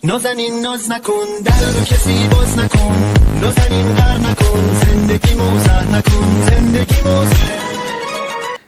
نازنین ناز نکن در رو کسی باز نکن نازنین غر نکن زندگی موزه نکن زندگی موزه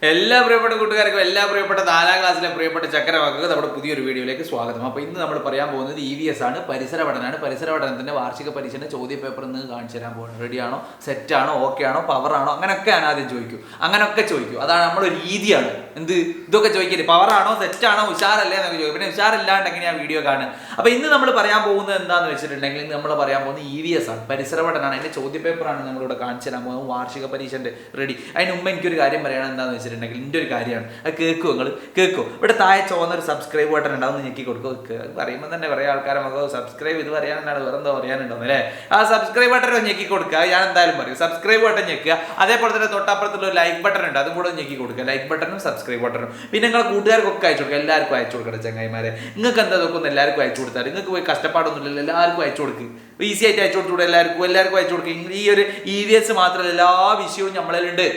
എല്ലാ പ്രിയപ്പെട്ട കൂട്ടുകാർക്കും എല്ലാ പ്രിയപ്പെട്ട 4ാം ക്ലാസ്സിലെ പ്രിയപ്പെട്ട ചക്കരവാക്കൾക്ക് നമ്മുടെ പുതിയൊരു വീഡിയോയിലേക്ക് സ്വാഗതം. അപ്പോൾ ഇന്ന് നമ്മൾ പറയാൻ പോകുന്നത് EVS ആണ്, പരിസര പഠനമാണ്. പരിസര പഠനത്തിൻ്റെ വാർഷിക പരീക്ഷയുടെ ചോദ്യ പേപ്പർ ഇന്ന് കാണിച്ചു തരാൻ പോകുന്നത്. റെഡിയാണോ, സെറ്റാണോ, ഓക്കെ ആണോ, പവറാണോ, അങ്ങനെയൊക്കെയാണ് ആദ്യം ചോദിക്കും. അങ്ങനെയൊക്കെ ചോദിക്കും. അതാണ് നമ്മുടെ രീതിയാണ്. ഇതൊക്കെ ചോദിക്കരുത്. പവറാണോ, സെറ്റാണോ, ഉഷാറല്ലേ എന്നൊക്കെ ചോദിക്കും. പിന്നെ ഉഷാറില്ലാണ്ട് എങ്ങനെയാണ് വീഡിയോ കാണുക. അപ്പോൾ ഇന്ന് നമ്മൾ പറയാൻ പോകുന്നത് എന്താണെന്ന് വെച്ചിട്ടുണ്ടെങ്കിൽ നമ്മൾ പറയാൻ പോകുന്നത് EVS ആണ്, പരിസര പഠനമാണ്. അതിൻ്റെ ചോദ്യ പേപ്പറാണ് നമ്മളിവിടെ കാണിച്ചു തരാൻ പോകുന്നത്. വാർഷിക പരീക്ഷൻ്റെ റെഡി. അതിന് മുമ്പ് എനിക്കൊരു കാര്യം പറയണം. എന്താണെന്ന് വെച്ചിട്ടുണ്ടെങ്കിൽ എൻ്റെ ഒരു കാര്യമാണ്, അത് കേൾക്കുമോ, നിങ്ങൾ കേൾക്കുമോ? ഇവിടെ താഴെ ചുവന്നൊരു സബ്സ്ക്രൈബ് ബട്ടൺ ഉണ്ടാവും, ഞെക്കി കൊടുക്കും. പറയുമ്പോൾ തന്നെ കുറേ ആൾക്കാരെ നമുക്ക് സബ്സ്ക്രൈബ് ഇത് പറയാനാണ്, വേറെ എന്തോ പറയാനുണ്ടോ അല്ലേ? ആ സബ്സ്ക്രൈബ് ബട്ടൺ ഞെക്കി കൊടുക്കുക. ഞാൻ എന്തായാലും പറയും, സബ്സ്ക്രൈബ് ബട്ടൺ ഞെക്കുക. അതേപോലെ തന്നെ തൊട്ടപ്പുറത്തുള്ള ഒരു ലൈക്ക് ബട്ടൺ ഉണ്ട്, അതും കൂടെ ഞെക്കി കൊടുക്കുക. ലൈക്ക് ബട്ടണും സബ്സ്ക്രൈബ് ബട്ടണും. പിന്നെ നിങ്ങളെ കൂട്ടുകാർക്കൊക്കെ അയച്ചു കൊടുക്കുക. എല്ലാവർക്കും അയച്ചു കൊടുക്കണം ചങ്ങായിമാരെ. നിങ്ങൾക്ക് എന്താ നോക്കുന്നു, എല്ലാവർക്കും അയച്ചു കൊടുത്താൽ നിങ്ങൾക്ക് പോയി കഷ്ടപ്പാടൊന്നുമില്ലല്ലോ. എല്ലാവർക്കും അയച്ചു കൊടുക്കുക. ഈസി ആയിട്ട് അയച്ചു കൊടുത്തുകൂടെ? എല്ലാവർക്കും അയച്ചു കൊടുക്കുക. ഈ ഒരു EVS മാത്രമല്ല, എല്ലാ വിഷയവും നമ്മളിലുണ്ട്.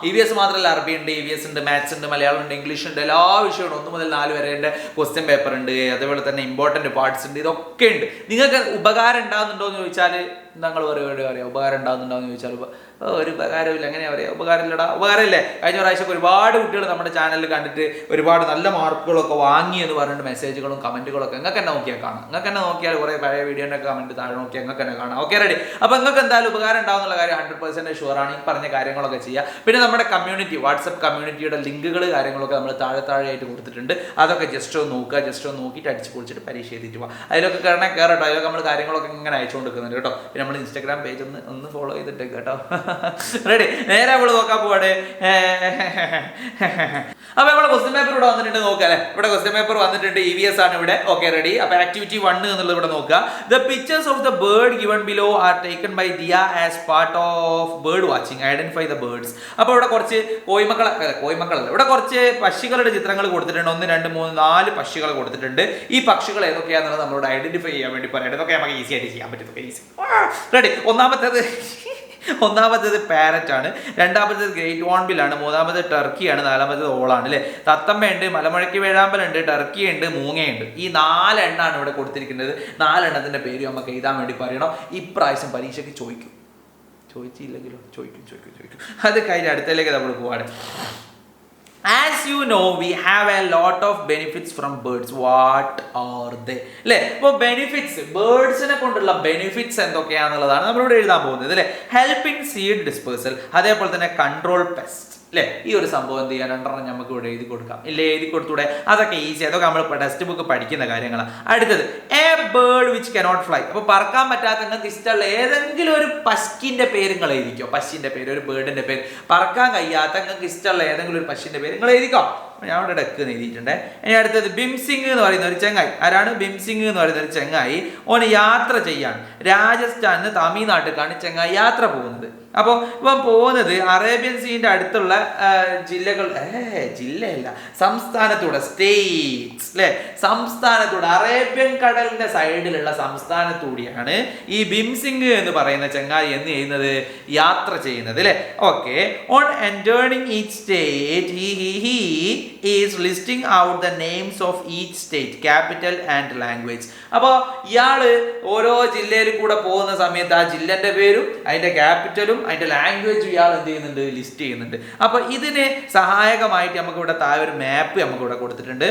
EVS മാത്രമല്ല, അറബി ഉണ്ട്, EVS ഉണ്ട്, മാത്സ് ഉണ്ട്, മലയാളം ഉണ്ട്, ഇംഗ്ലീഷ് ഉണ്ട്, എല്ലാ വിഷയവും 1 മുതൽ 4 വരെ ക്വസ്റ്റ്യൻ പേപ്പർ ഉണ്ട്. അതേപോലെ തന്നെ ഇമ്പോർട്ടൻറ്റ് പാർട്സ് ഉണ്ട്. ഇതൊക്കെ ഉണ്ട്. നിങ്ങൾക്ക് ഉപകാരം ഉണ്ടാകുന്നുണ്ടോ എന്ന് ചോദിച്ചാൽ ഞങ്ങൾ പറയാം ഉപകാരം ഉണ്ടാകുന്നുണ്ടോ എന്ന് ചോദിച്ചാൽ ഒരു ഉപകാരമില്ല. എങ്ങനെയാ പറയുക? ഉപകാരമില്ലടാ, ഉപകാരമില്ലേ? കഴിഞ്ഞ പ്രാവശ്യം ഒരുപാട് കുട്ടികൾ നമ്മുടെ ചാനലിൽ കണ്ടിട്ട് ഒരുപാട് നല്ല മാർക്കുകളൊക്കെ വാങ്ങി എന്ന് പറഞ്ഞിട്ട് മെസ്സേജുകളും കമൻറ്റുകളൊക്കെ നിങ്ങൾക്ക് തന്നെ നോക്കിയാൽ കാണാം. നിങ്ങൾക്ക് തന്നെ നോക്കിയാൽ കുറേ പഴയ വീഡിയോൻ്റെ കമൻറ്റ് താഴെ നോക്കിയാൽ നിങ്ങൾക്ക് തന്നെ കാണാം. Okay, ready? അപ്പോൾ നിങ്ങൾക്ക് എന്തായാലും ഉപകാരം ഉണ്ടാകുന്നുള്ള കാര്യം 100% ഷുവറാണ്. ഈ പറഞ്ഞ കാര്യങ്ങളൊക്കെ ചെയ്യുക. പിന്നെ നമ്മുടെ കമ്മ്യൂണിറ്റി, വാട്സപ്പ് കമ്മ്യൂണിറ്റിയുടെ ലിങ്കുകൾ കാര്യങ്ങളൊക്കെ നമ്മൾ താഴെയായിട്ട് കൊടുത്തിട്ടുണ്ട്. അതൊക്കെ ജസ്റ്റ് ഒന്ന് നോക്കുക. ജസ്റ്റ് ഒന്ന് നോക്കിയിട്ട് അടിച്ച് പൊളിച്ചിട്ട് പരീക്ഷ എഴുതിയിട്ട് പോകാം. അതിലൊക്കെ കയറട്ടോ. അതിലൊക്കെ നമ്മൾ കാര്യങ്ങളൊക്കെ ഇങ്ങനെ അയച്ചു കൊടുക്കുന്നുണ്ട് കേട്ടോ. പിന്നെ നമ്മൾ ഇൻസ്റ്റാഗ്രാം പേജ് ഒന്ന് ഫോളോ ചെയ്തിട്ട് കേട്ടോ. റെഡി? നേരെ നമ്മൾ നോക്കാൻ പോവാടെ. അപ്പൊ നമ്മളെ ക്വസ്റ്റ്യൻ പേപ്പർ ഇവിടെ വന്നിട്ടുണ്ട്, നോക്കാം അല്ലെ? ഇവിടെ ക്വസ്റ്റ്യൻ പേപ്പർ വന്നിട്ടുണ്ട്. EVS ആണ് ഇവിടെ. Okay, ready? അപ്പൊ ആക്ടിവിറ്റി 1 എന്നുള്ളത് ഇവിടെ നോക്കുക. The pictures of the bird given below are taken by Diya as part of bird watching. Identify the birds. അപ്പൊ ഇവിടെ കുറച്ച് കോഴിമക്കളല്ല, ഇവിടെ കുറച്ച് പക്ഷികളുടെ ചിത്രങ്ങൾ കൊടുത്തിട്ടുണ്ട്. 1, 2, 3, 4 പക്ഷികൾ കൊടുത്തിട്ടുണ്ട്. ഈ പക്ഷികൾ ഏതൊക്കെയാണെന്നുള്ളത് നമ്മളോട് ഐഡന്റിഫൈ ചെയ്യാൻ വേണ്ടി പറയണം. ഇതൊക്കെ നമുക്ക് ഈസി ആയിട്ട് ചെയ്യാൻ പറ്റും. ഈസി. റെഡി? ഒന്നാമത്തേത് പാരറ്റ് ആണ്, രണ്ടാമത്തേത് ഗ്രേറ്റ് ഹോൺബിൽ ആണ്, മൂന്നാമത്തേത് ടർക്കിയാണ്, നാലാമത്തേത് ഓളാണ് അല്ലേ? തത്തമ്മയുണ്ട്, മലമുഴക്കി വേഴാമ്പലുണ്ട്, ടർക്കിയുണ്ട്, മൂങ്ങയുണ്ട്. ഈ 4 എണ്ണമാണ് ഇവിടെ കൊടുത്തിരിക്കുന്നത്. 4 എണ്ണത്തിന്റെ പേര് നമുക്ക് എഴുതാൻ വേണ്ടി പറയണം. ഇപ്രാവശ്യം പരീക്ഷയ്ക്ക് ചോദിച്ചില്ലെങ്കിലോ ചോദിക്കും. അത് കഴിഞ്ഞ അടുത്തതിലേക്ക് നമ്മൾ പോവാണ്. As you know, we have a lot of benefits from birds. What are they? അല്ലേ? അപ്പോൾ ബെനിഫിറ്റ്സ്, ബേർഡ്സിനെ കൊണ്ടുള്ള ബെനിഫിറ്റ്സ് എന്തൊക്കെയാണെന്നുള്ളതാണ് നമ്മളിവിടെ എഴുതാൻ പോകുന്നത് അല്ലേ? ഹെൽപ്പ് ഇൻ സീഡ് ഡിസ്പേഴ്സൽ, അതേപോലെ തന്നെ കൺട്രോൾ പെസ്റ്റ് അല്ലേ? ഈ ഒരു സംഭവം എന്ത് ചെയ്യാൻ 2 നമുക്ക് ഇവിടെ എഴുതി കൊടുക്കാം. ഇല്ലേ? എഴുതി കൊടുത്തൂടെ? അതൊക്കെ ഈസി. അതൊക്കെ നമ്മൾ ടെക്സ്റ്റ് ബുക്ക് പഠിക്കുന്ന കാര്യങ്ങളാണ്. അടുത്തത് A bird which cannot fly. അപ്പോൾ പറക്കാൻ പറ്റാത്ത നിങ്ങൾക്ക് ഇഷ്ടമുള്ള ഏതെങ്കിലും ഒരു പശുവിൻ്റെ പേര് നിങ്ങൾ എഴുതിക്കോ. പശുവിൻ്റെ പേര്, ഒരു ബേർഡിൻ്റെ പേര്. പറക്കാൻ കഴിയാത്ത നിങ്ങൾക്ക് ഇഷ്ടമുള്ള ഏതെങ്കിലും ഒരു പശുവിൻ്റെ പേര് നിങ്ങൾ എഴുതിക്കോ. ഞാൻ ഇവിടെ ഡെക്ക് എഴുതിയിട്ടുണ്ട്. ഇനി അടുത്തത് ബിംസിംഗ് എന്ന് പറയുന്ന ഒരു ചെങ്ങായി. ആരാണ് ബിംസിംഗ് എന്ന് പറയുന്ന ഒരു ചെങ്ങായി? ഓന് യാത്ര ചെയ്യാൻ രാജസ്ഥാനിൽ തമിഴ്നാട്ടിലേക്കാണ് ചെങ്ങായി യാത്ര പോകുന്നത്. അപ്പോൾ ഇവൻ പോകുന്നത് അറേബ്യൻ സീൻ്റെ അടുത്തുള്ള ജില്ലയല്ല, സംസ്ഥാനത്തൂടെ, സ്റ്റേറ്റ്സ് അല്ലേ? സംസ്ഥാനത്തൂടെ, അറേബ്യൻ കടലിന്റെ സൈഡിലുള്ള സംസ്ഥാനത്തൂടെയാണ് ഈ ബിംസിംഗ് എന്ന് പറയുന്ന ചെങ്ങായി എന്ന് ചെയ്യുന്നത്, യാത്ര ചെയ്യുന്നത് അല്ലേ? Okay. On entering each state he is listing out the names of each state, capital and language. അപ്പോൾ ഇയാള് ഓരോ ജില്ലയിൽ കൂടെ പോകുന്ന സമയത്ത് ആ ജില്ലന്റെ പേരും അതിന്റെ ക്യാപിറ്റലും അതിന്റെ ലാംഗ്വേജും ഇയാൾ എന്ത് ചെയ്യുന്നുണ്ട്? ലിസ്റ്റ് ചെയ്യുന്നുണ്ട്. അപ്പൊ ഇതിന് സഹായകമായിട്ട് നമുക്ക് ഇവിടെ താഴെ ഒരു മാപ്പ് നമുക്ക് ഇവിടെ കൊടുത്തിട്ടുണ്ട്.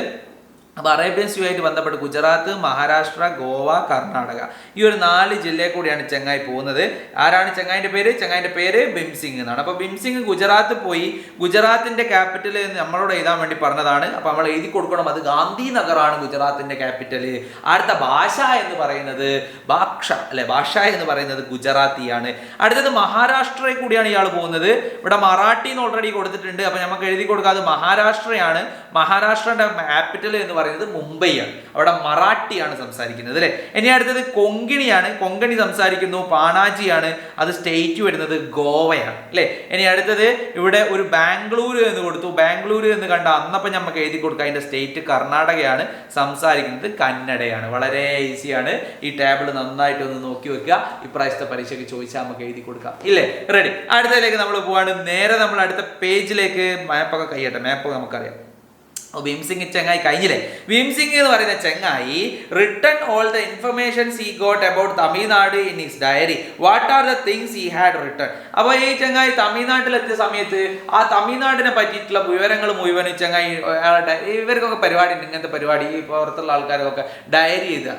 അപ്പോൾ അറേബ്യൻ സീയുമായിട്ട് ബന്ധപ്പെട്ട് ഗുജറാത്ത്, മഹാരാഷ്ട്ര, ഗോവ, കർണാടക, ഈ ഒരു 4 ജില്ലയിൽ കൂടിയാണ് ചെങ്ങായി പോകുന്നത്. ആരാണ് ചെങ്ങായിൻ്റെ പേര്? ചെങ്ങായിൻ്റെ പേര് ബിംസിംഗ് എന്നാണ്. അപ്പോൾ ബിംസിംഗ് ഗുജറാത്ത് പോയി. ഗുജറാത്തിൻ്റെ ക്യാപിറ്റൽ നമ്മളോട് എഴുതാൻ വേണ്ടി പറഞ്ഞതാണ്. അപ്പോൾ നമ്മൾ എഴുതി കൊടുക്കണം, അത് ഗാന്ധിനഗറാണ് ഗുജറാത്തിൻ്റെ ക്യാപിറ്റൽ. അടുത്ത ഭാഷ എന്ന് പറയുന്നത് ഭാഷ എന്ന് പറയുന്നത് ഗുജറാത്തിയാണ്. അടുത്തത് മഹാരാഷ്ട്രയിൽ കൂടിയാണ് ഇയാൾ പോകുന്നത്. ഇവിടെ മറാഠി എന്ന് ഓൾറെഡി കൊടുത്തിട്ടുണ്ട്. അപ്പോൾ നമുക്ക് എഴുതി കൊടുക്കാം, അത് മഹാരാഷ്ട്രയാണ്. മഹാരാഷ്ട്രയുടെ ക്യാപിറ്റൽ എന്ന് പറയുന്നത് മുംബൈയാണ്. അവിടെ മറാഠിയാണ് സംസാരിക്കുന്നത് അല്ലേ? ഇനി അടുത്തത് കൊങ്കിണിയാണ്. കൊങ്കണി സംസാരിക്കുന്നു. പാണാജിയാണ്. അത് സ്റ്റേറ്റ് വരുന്നത് ഗോവയാണ് അല്ലേ? ഇനി അടുത്തത് ഇവിടെ ഒരു ബാംഗ്ലൂരു എന്ന് കൊടുത്തു. ബാംഗ്ലൂരു എന്ന് കണ്ട അന്നപ്പം നമുക്ക് എഴുതി കൊടുക്കുക, അതിന്റെ സ്റ്റേറ്റ് കർണാടകയാണ്. സംസാരിക്കുന്നത് കന്നഡയാണ്. വളരെ ഈസിയാണ്. ഈ ടേബിൾ നന്നായിട്ട് ഒന്ന് നോക്കി വെക്കുക. ഇപ്രാവശ്യത്തെ പരീക്ഷയ്ക്ക് ചോദിച്ചാൽ നമുക്ക് എഴുതി കൊടുക്കാം ഇല്ലേ? റെഡി? അടുത്തതിലേക്ക് നമ്മൾ പോവാണ്. നേരെ നമ്മൾ അടുത്ത പേജിലേക്ക്. മാപ്പൊക്കെ കഴിയട്ടെ, മാപ്പ് നമുക്കറിയാം. ഭീംസിംഗ് ചങ്ങായി കഴിഞ്ഞില്ലേ. ഭീംസിംഗ് എന്ന് പറയുന്ന ചങ്ങായി written all the informations he got about Tamil Nadu in his diary. What are the things he had written. അപ്പോൾ ഈ ചങ്ങായി തമിഴ്നാട്ടിലെത്തിയ സമയത്ത് ആ തമിഴ്നാടിനെ പറ്റിയിട്ടുള്ള വിവരങ്ങൾ മുഴുവൻ ചങ്ങായി ഇവർക്കൊക്കെ പരിപാടി ഉണ്ട്, ഇങ്ങനത്തെ പരിപാടി ഈ പുറത്തുള്ള ആൾക്കാരൊക്കെ ഡയറി ചെയ്ത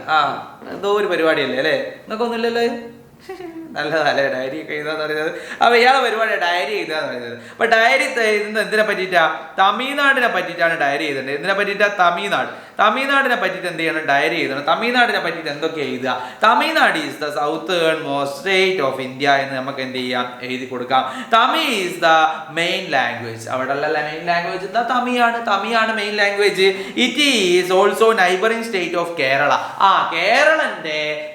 എന്തോ ഒരു പരിപാടിയല്ലേ അല്ലേ, നിങ്ങൾക്ക് ഒന്നുമില്ലല്ലോ. നല്ലതല്ലേ ഡയറി ഒക്കെ എഴുതാന്ന് പറയുന്നത്. അപ്പോൾ ഇയാളെ പരിപാടി ഡയറി എഴുതാന്ന് പറയുന്നത്. അപ്പോൾ ഡയറി എഴുതുന്നത് എന്തിനെ പറ്റിയിട്ടാ? തമിഴ്നാടിനെ പറ്റിയിട്ടാണ് ഡയറി എഴുതേണ്ടത്. എന്തിനെ പറ്റിയിട്ടാ? തമിഴ്നാടിനെ പറ്റിയിട്ട് എന്ത് ചെയ്യണം? ഡയറി എഴുതണം. തമിഴ്നാടിനെ പറ്റിയിട്ട് എന്തൊക്കെ എഴുതുക? Tamil Nadu is the southernmost state of India എന്ന് നമുക്ക് എന്ത് ചെയ്യാം? എഴുതി കൊടുക്കാം. Tamil is the main language. അവിടെ ഉള്ള മെയിൻ ലാംഗ്വേജ് എന്താ? തമിഴാണ് main language. It is also neighbouring state of Kerala.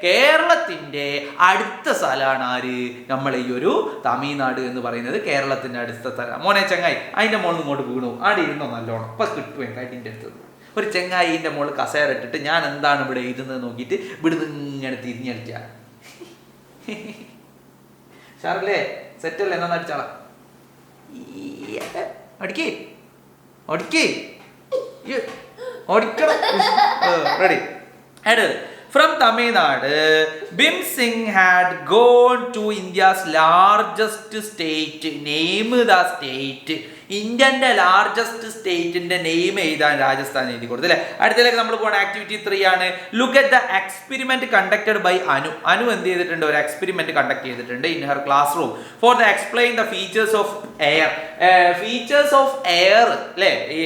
കേരളത്തിന്റെ അടുത്ത സ്ഥലമാണ് ആര്? നമ്മൾ ഈ ഒരു തമിഴ്നാട് എന്ന് പറയുന്നത് കേരളത്തിന്റെ അടുത്ത സ്ഥലം. മോനെ ചങ്ങായി അതിന്റെ മോളിൽ ഇങ്ങോട്ട് വീണു, ആടെ ഇരുന്നോ നല്ലോണം. ഇപ്പൊ കിട്ടും അതിന്റെ അടുത്ത് ഒരു ചെങ്ങായിന്റെ മോള് കസേര ഇട്ടിട്ട് ഞാൻ എന്താണ് ഇവിടെ എഴുതുന്നത് നോക്കിയിട്ട് ഇവിടുന്ന് ഇങ്ങനെ തിരിഞ്ഞടിച്ച ഷാറല്ലേ സെറ്റല്ലേ? എന്നാ അടിച്ചാളാ ready. From Tamil Nadu, Bhim Singh had gone to India's largest state. Name the state. ഇന്ത്യൻ്റെ ലാർജസ്റ്റ് സ്റ്റേറ്റിന്റെ നെയിം എഴുതാൻ രാജസ്ഥാൻ എഴുതി കൊടുത്തു അല്ലേ. അടുത്തതിലേക്ക് നമ്മൾ പോകുന്ന ആക്ടിവിറ്റി 3 ആണ്. Look at the experiment conducted by Anu എന്ത് ചെയ്തിട്ടുണ്ട്? ഒരു എക്സ്പെരിമെന്റ് കണ്ടക്ട് ചെയ്തിട്ടുണ്ട് in her class room for the explain the features of air. Features of air അല്ലേ, ഈ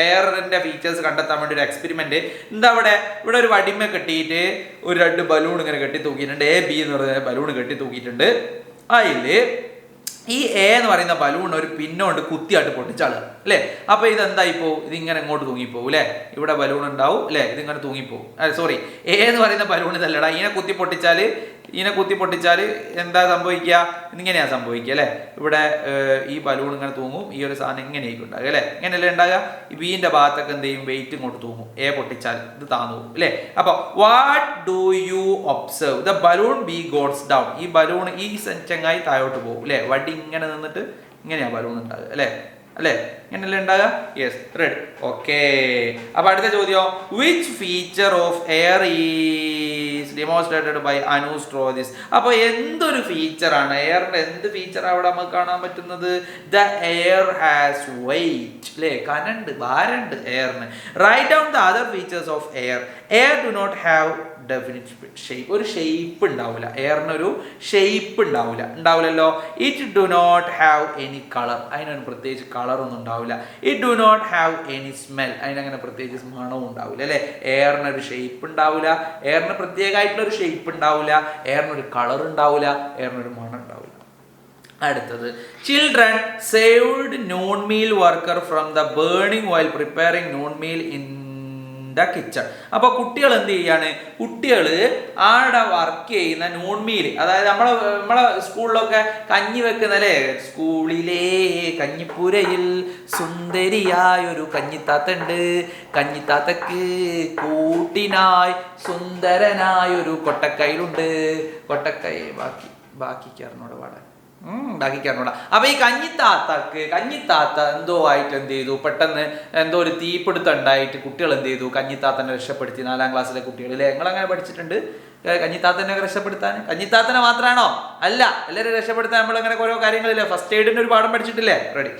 എയറിന്റെ ഫീച്ചേഴ്സ് കണ്ടെത്താൻ വേണ്ടി ഒരു എക്സ്പെരിമെന്റ്. എന്താ ഇവിടെ ഒരു വടിമ കെട്ടിയിട്ട് ഒരു 2 ബലൂൺ ഇങ്ങനെ കെട്ടി തൂക്കിയിട്ടുണ്ട്. A B എന്ന് പറയുന്ന ബലൂൺ കെട്ടി തൂക്കിയിട്ടുണ്ട്. അതില് ഈ എ എന്ന് പറയുന്ന ബലൂൺ ഒരു പിന്നോണ്ട് കുത്തിയായിട്ട് പൊട്ടിച്ചാളുക അല്ലേ. അപ്പൊ ഇതെന്തായിപ്പോ? ഇതിങ്ങനെ ഇങ്ങോട്ട് തൂങ്ങിപ്പോവും അല്ലേ. ഇവിടെ ബലൂൺ ഉണ്ടാവും അല്ലേ, ഇതിങ്ങനെ തൂങ്ങിപ്പോവും. സോറി, എ എന്ന് പറയുന്ന ബലൂൺ ഇതല്ലടാ. ഇതിനെ കുത്തി പൊട്ടിച്ചാൽ എന്താ സംഭവിക്കുക? ഇങ്ങനെയാ സംഭവിക്കുക അല്ലേ. ഇവിടെ ഈ ബലൂൺ ഇങ്ങനെ തൂങ്ങും, ഈ ഒരു സാധനം ഇങ്ങനെയായിരിക്കും ഉണ്ടാകുക അല്ലേ. ഇങ്ങനെയല്ലേ ഉണ്ടാകുക. ഈ ബീന്റെ ഭാഗത്തൊക്കെ എന്ത് ചെയ്യും? വെയിറ്റ് ഇങ്ങോട്ട് തൂങ്ങും. എ പൊട്ടിച്ചാൽ ഇത് താന്നു പോകും അല്ലേ. അപ്പൊ what do you observe? The balloon be goes down. ഈ ബലൂൺ ഈ ചങ്ങായി താഴോട്ട് പോകും അല്ലേ. വടി ഇങ്ങനെ നിന്നിട്ട് ഇങ്ങനെയാ ബലൂൺ ഉണ്ടാകുക അല്ലേ. ഇങ്ങനെയല്ലേ ഉണ്ടാകുക. Yes, red. ഓക്കെ. അപ്പൊ അടുത്ത ചോദ്യം, which feature of air is demonstrated by Anu's draw this. അപ്പൊ എന്തൊരു ഫീച്ചറാണ് എയറിന്റെ? എന്ത് ഫീച്ചറാണ് അവിടെ നമുക്ക് കാണാൻ പറ്റുന്നത്? ദ എയർ ഹാസ് വെയിറ്റ് അല്ലേ, കനണ്ട്, ഭാരണ്ട് എയറിന്. Right down the other features of air. Air do not have definite shape. ഒരു ഷേപ്പ് ഉണ്ടാവില്ല എയറിനൊരു ഷേപ്പ് ഉണ്ടാവില്ലല്ലോ. It do not have any colour. അതിനൊരു പ്രത്യേകിച്ച് കളറൊന്നും ഉണ്ടാവില്ല. It do not have any smell. അതിനങ്ങനെ പ്രത്യേകിച്ച് മണവും ഉണ്ടാവില്ല അല്ലെ. എയറിനൊരു ഷേപ്പ് ഉണ്ടാവില്ല, എയറിന് പ്രത്യേകമായിട്ടുള്ളൊരു ഷേപ്പ് ഉണ്ടാവില്ല, എയറിനൊരു കളർ ഉണ്ടാവില്ല, എയറിനൊരു മണം ഉണ്ടാവില്ല. അടുത്തത്, children saved non meal worker from the burning while preparing non meal in the kitchen. അപ്പോൾ കുട്ടികൾ എന്ത് ചെയ്യാണ്? കുട്ടികൾ ആടെ വർക്ക് ചെയ്യുന്ന നോൺ മീൽ, അതായത് നമ്മളെ സ്കൂളിലൊക്കെ കഞ്ഞി വെക്കുന്ന അല്ലേ, സ്കൂളിലെ കഞ്ഞിപ്പുരയിൽ സുന്ദരിയായൊരു കഞ്ഞിത്താത്തുണ്ട്, കഞ്ഞിത്താത്തക്ക് കൂട്ടിനായി സുന്ദരനായൊരു കൊട്ടക്കൈലുണ്ട്. കൊട്ടക്കൈ ബാക്കിക്കാരനോട് പാടാൻ ഉണ്ടാക്കിക്കാരനോടാ. അപ്പൊ ഈ കഞ്ഞിത്താത്ത എന്തോ ആയിട്ട് എന്ത് ചെയ്തു? പെട്ടെന്ന് എന്തോ ഒരു തീപിടുത്തം ഉണ്ടായിട്ട് കുട്ടികൾ എന്ത് ചെയ്തു? കഞ്ഞിത്താത്തനെ രക്ഷപ്പെടുത്തി. 4ാം ക്ലാസ്സിലെ കുട്ടികളിലെ ഞങ്ങളങ്ങനെ പഠിച്ചിട്ടുണ്ട്. കഞ്ഞിത്താത്തനെ രക്ഷപ്പെടുത്താൻ. കഞ്ഞിത്താത്തനെ മാത്രമാണോ? അല്ല, എല്ലാവരും രക്ഷപ്പെടുത്താൻ നമ്മളങ്ങനെ ഓരോ കാര്യങ്ങളില്ലേ. ഫസ്റ്റ് എയ്ഡിന്റെ ഒരു പാഠം പഠിച്ചിട്ടില്ലേ? Ready.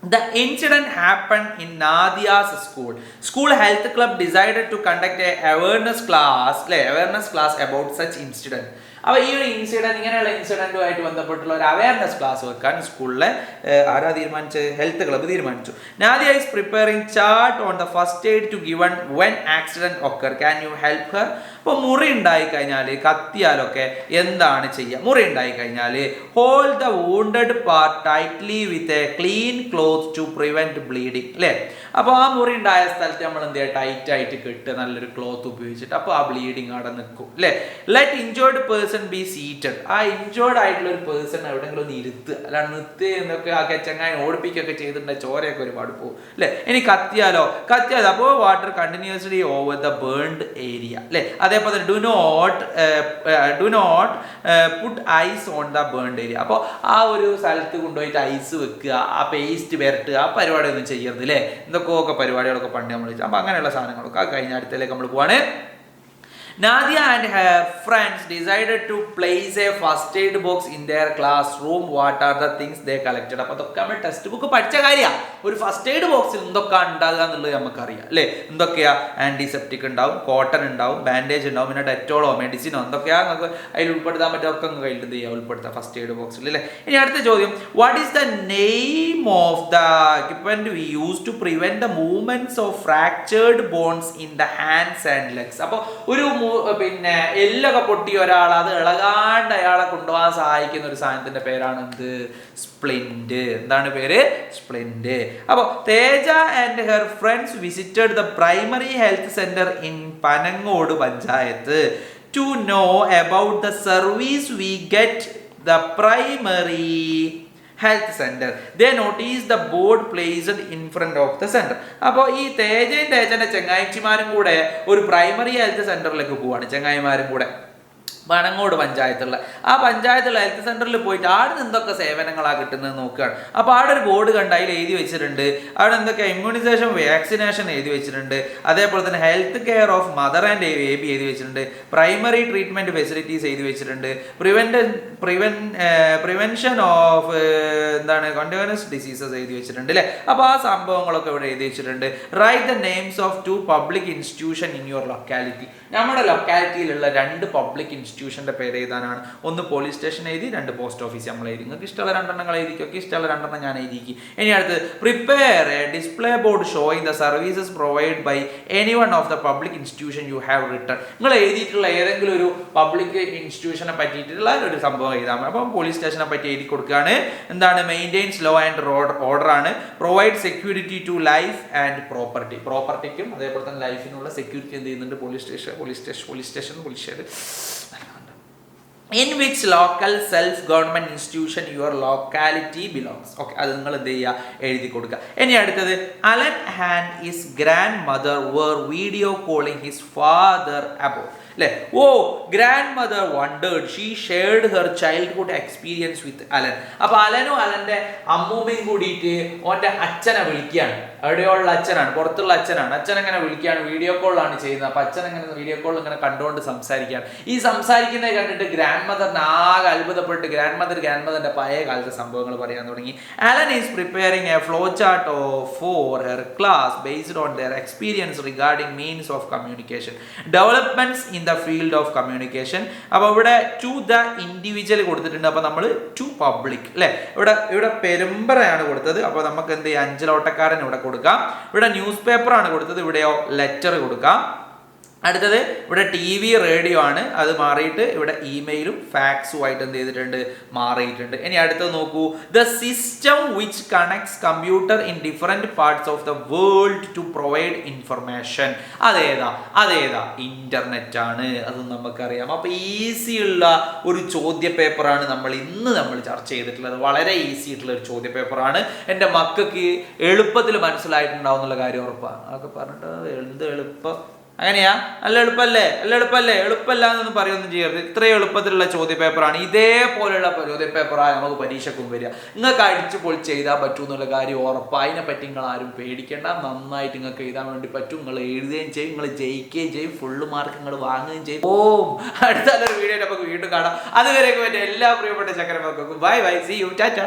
The incident happened in Nadia's school. School health club decided to conduct a awareness class about such incident. അപ്പോൾ ഈ ഒരു ഇൻസിഡന്റ്, ഇങ്ങനെയുള്ള ഇൻസിഡന്റുമായിട്ട് ബന്ധപ്പെട്ടുള്ള ഒരു അവയർനെസ് ക്ലാസ് വെക്കാൻ സ്കൂളിലെ ഹെൽത്ത് ക്ലബ്ബ് തീരുമാനിച്ചു. Nadia is preparing chart on the first aid to given when accident occur. Can you help her? അപ്പോൾ മുറി ഉണ്ടായിക്കഴിഞ്ഞാൽ, കത്തിയാലൊക്കെ എന്താണ് ചെയ്യുക? മുറി ഉണ്ടായിക്കഴിഞ്ഞാൽ hold the wounded part tightly with a clean cloth to prevent bleeding അല്ലേ. അപ്പോൾ ആ മുറി ഉണ്ടായ സ്ഥലത്ത് നമ്മൾ എന്ത് ചെയ്യുക? ടൈറ്റ് ആയിട്ട് കെട്ടുക, നല്ലൊരു ക്ലോത്ത് ഉപയോഗിച്ചിട്ട്. അപ്പോൾ ആ ബ്ലീഡിങ് അവിടെ നിൽക്കും അല്ലേ. Let injured person person be seated. ആ ഇൻജേർഡ് ആയിട്ടുള്ള ഒരു പേഴ്സൺ എവിടെയെങ്കിലും ഒന്ന് ഇരുത്തുക, അല്ലാണ്ട് നിർത്തി എന്നൊക്കെ ആക്കി ചങ്ങായി ഓടിപ്പിക്കുകയൊക്കെ ചെയ്തിട്ടുണ്ടെങ്കിൽ ചോരയൊക്കെ ഒരുപാട് പോകും അല്ലേ. ഇനി കത്തിയാലോ, അപ്പോൾ water continuously over the burned area അല്ലേ. അതേപോലെ do not put ice on the burned area. അപ്പോൾ ആ ഒരു സ്ഥലത്ത് കൊണ്ടുപോയിട്ട് ഐസ് വെക്കുക, ആ പേസ്റ്റ് വരട്ടുക, ആ പരിപാടിയൊന്നും ചെയ്യരുത് അല്ലേ. എന്തൊക്കെയൊക്കെ പരിപാടികളൊക്കെ പണ്ട് നമ്മൾ ചെയ്യും. അപ്പോൾ അങ്ങനെയുള്ള സാധനങ്ങളൊക്കെ കഴിഞ്ഞ അടുത്തേക്ക് നമ്മൾ പോവാണ്. Nadia and her friends decided to place a first aid box in their classroom. What are the things they collected? അപ്പോൾ അതൊക്കെ നമ്മൾ ടെക്സ്റ്റ് ബുക്ക് പഠിച്ച കാര്യമാണ്. ഒരു ഫസ്റ്റ് എയ്ഡ് ബോക്സിൽ എന്തൊക്കെ ഉണ്ടാകുക എന്നുള്ളത് നമുക്കറിയാം അല്ലേ. എന്തൊക്കെയാ? ആൻറ്റിസെപ്റ്റിക് ഉണ്ടാവും, കോട്ടൺ ഉണ്ടാവും, ബാൻഡേജ് ഉണ്ടാവും, പിന്നെ ഡെറ്റോളോ മെഡിസിനോ എന്തൊക്കെയാ നമുക്ക് അതിൽ ഉൾപ്പെടുത്താൻ പറ്റുമൊക്കെ കയ്യിൽ എന്ത് ചെയ്യുക, ഉൾപ്പെടുത്താം ഫസ്റ്റ് എയ്ഡ് ബോക്സിൽ അല്ലേ. ഇനി അടുത്ത ചോദ്യം, what is the name of the equipment we use to prevent the movements of fractured bones in the hands and legs. അപ്പോൾ ഒരു പിന്നെ എല്ലൊക്കെ പൊട്ടിയ ഒരാൾ അത് ഇളകാണ്ട് അയാളെ കൊണ്ടുപോകാൻ സഹായിക്കുന്ന ഒരു സാധനത്തിന്റെ പേരാണ് എന്ത്? സ്പ്ലിന്റ്. എന്താണ് പേര്? സ്പ്ലിന്റ്. അപ്പോൾ Teja and her friends visited the primary health centre in Panangode panchayat to know about the service we get the primary health centre. They notice the board placed in front of the centre. അപ്പോൾ ഈ തേജന്റെ ചങ്ങായിച്ചിമാരും കൂടെ ഒരു primary health സെന്ററിലേക്ക് പോവാണ്. ചങ്ങായിമാരും കൂടെ പനങ്ങോട് പഞ്ചായത്തുള്ള ആ പഞ്ചായത്തുള്ള health സെന്ററിൽ പോയിട്ട് അവിടെ നിന്ന് എന്തൊക്കെ സേവനങ്ങളാണ് കിട്ടുന്നത് നോക്കുകയാണ്. അപ്പോൾ അവിടെ ഒരു ബോർഡ് കണ്ട് അതിൽ എഴുതി വെച്ചിട്ടുണ്ട് അവിടെ എന്തൊക്കെ ഇമ്മ്യൂണൈസേഷൻ, വാക്സിനേഷൻ എഴുതി വെച്ചിട്ടുണ്ട്. അതേപോലെ തന്നെ health care of mother and baby എഴുതി വെച്ചിട്ടുണ്ട്. പ്രൈമറി ട്രീറ്റ്മെന്റ് ഫെസിലിറ്റീസ് എഴുതി വെച്ചിട്ടുണ്ട്. പ്രിവെൻഷൻ ഓഫ് എന്താണ് കണ്ടിന്യൂസ് ഡിസീസസ് എഴുതി വെച്ചിട്ടുണ്ട് അല്ലേ. അപ്പോൾ ആ സംഭവങ്ങളൊക്കെ ഇവിടെ എഴുതി വെച്ചിട്ടുണ്ട്. Write the names of 2 public institution in your locality. നമ്മുടെ ലൊക്കാലിറ്റിയിലുള്ള 2 പബ്ലിക് ഇൻസ്റ്റിറ്റ്യൂഷന്റെ പേര് എഴുതാനാണ്. ഒന്ന് പോലീസ് സ്റ്റേഷൻ എഴുതി, 2 പോസ്റ്റ് ഓഫീസ് നമ്മൾ എഴുതി. നിങ്ങൾക്ക് ഇഷ്ടമുള്ള 2 എണ്ണങ്ങൾ എഴുതിക്കൊക്കെ, ഇഷ്ടമുള്ള 2 എണ്ണം ഞാൻ എഴുതിക്കും. ഇനി അടുത്ത് prepare a display board showing the services provide by any one of the public institution you have written. നിങ്ങൾ എഴുതിയിട്ടുള്ള ഏതെങ്കിലും ഒരു പബ്ലിക് ഇൻസ്റ്റിറ്റ്യൂഷനെ പറ്റിയിട്ടുള്ള ഒരു സംഭവം എഴുതാൻ. അപ്പം പോലീസ് സ്റ്റേഷനെ പറ്റി എഴുതി കൊടുക്കുകയാണ്. എന്താണ്? മെയിൻറ്റെയിൻസ് ലോ ആൻഡ് ഓർഡർ ആണ്. Provide security to life and property. പ്രോപ്പർട്ടിക്കും അതേപോലെ തന്നെ ലൈഫിനുള്ള സെക്യൂരിറ്റി എന്ത് ചെയ്യുന്നുണ്ട്? Police station. In which local self-government institution your locality belongs. Okay, അത് നിങ്ങൾ എന്ത് ചെയ്യുക? എഴുതി കൊടുക്കുക. ഇനി അടുത്തത്, Alan and his grand mother were video calling his father about. അല്ലേ? Oh, grand mother wondered she shared her childhood experience with Alan. അപ്പോൾ അലനും അലൻ്റെ അമ്മൂമ്മയും കൂടിയിട്ട് ഓൻ്റെ അച്ഛനെ വിളിക്കുകയാണ്. എവിടെയുള്ള അച്ഛനാണ്, പുറത്തുള്ള അച്ഛനാണ്. അച്ഛൻ എങ്ങനെ വിളിക്കുകയാണ്? വീഡിയോ കോളാണ് ചെയ്യുന്നത്. അപ്പോൾ അച്ഛൻ എങ്ങനെ വീഡിയോ കോൾ ഇങ്ങനെ കണ്ടുകൊണ്ട് സംസാരിക്കുകയാണ്. ഈ സംസാരിക്കുന്നത് കണ്ടിട്ട് ഗ്രാൻഡ് മദറിന് ആകെ അത്ഭുതപ്പെട്ട് ഗ്രാൻഡ് മദറിൻ്റെ പഴയ കാലത്തെ സംഭവങ്ങൾ പറയാൻ തുടങ്ങി. Alan is preparing a flow chart for her class based on their experience regarding means of communication developments in the field of communication. അപ്പോൾ ഇവിടെ ടു ദ ഇൻഡിവിജ്വൽ കൊടുത്തിട്ടുണ്ട്. അപ്പോൾ നമ്മൾ ടു പബ്ലിക് അല്ലേ. ഇവിടെ പെരുമ്പറയാണ് കൊടുത്തത്. അപ്പോൾ നമുക്ക് എന്ത് ചെയ്യാം? അഞ്ചലോട്ടക്കാരൻ ഇവിടെ കൊടുക്കാം. ഇവിടെ ന്യൂസ് പേപ്പർ ആണ് കൊടുത്തത്. ഇവിടെയോ ലെറ്റർ കൊടുക്കാം. അടുത്തത് ഇവിടെ TV റേഡിയോ ആണ്. അത് മാറിയിട്ട് ഇവിടെ ഇമെയിലും ഫാക്സുമായിട്ട് എന്ത് ചെയ്തിട്ടുണ്ട്? മാറിയിട്ടുണ്ട്. ഇനി അടുത്തത് നോക്കൂ, the system which connects computer in different parts of the world to provide information. അതേതാ? ഇന്റർനെറ്റ് ആണ്. അത് നമുക്കറിയാം. അപ്പൊ ഈസിയുള്ള ഒരു ചോദ്യ പേപ്പറാണ് ഇന്ന് നമ്മൾ ചർച്ച ചെയ്തിട്ടുള്ളത്. വളരെ ഈസി ആയിട്ടുള്ള ഒരു ചോദ്യ പേപ്പറാണ്. എൻ്റെ മക്കൾക്ക് എളുപ്പത്തിൽ മനസ്സിലായിട്ടുണ്ടാവും എന്നുള്ള കാര്യം ഉറപ്പാണ്. അതൊക്കെ പറഞ്ഞിട്ട് എന്ത് എളുപ്പം, അങ്ങനെയാ? നല്ല എളുപ്പമല്ലേ? എളുപ്പമല്ല എന്നൊന്നും പറയൊന്നും ചെയ്യരുത്. ഇത്രയും എളുപ്പത്തിലുള്ള ചോദ്യ പേപ്പറാണ്. ഇതേപോലെയുള്ള ചോദ്യ പേപ്പറാണ് നമുക്ക് പരീക്ഷയ്ക്കും വരിക. നിങ്ങൾക്ക് അടിച്ചു പൊളിച്ച് എഴുതാൻ പറ്റും എന്നുള്ള കാര്യം ഉറപ്പാണ്. അതിനെപ്പറ്റി നിങ്ങൾ ആരും പേടിക്കേണ്ട. നന്നായിട്ട് നിങ്ങൾക്ക് എഴുതാൻ വേണ്ടി പറ്റും. നിങ്ങൾ എഴുതുകയും ചെയ്യും, നിങ്ങൾ ജയിക്കുകയും ചെയ്യും, ഫുള്ള് മാർക്ക് നിങ്ങൾ വാങ്ങുകയും ചെയ്യും. അടുത്ത നല്ലൊരു വീഡിയോ നമുക്ക് വീണ്ടും കാണാം. അതുവരെയൊക്കെ എല്ലാ പ്രിയപ്പെട്ട ചക്കരമക്കൾക്കും ബൈ, സീ യു, ടാറ്റ.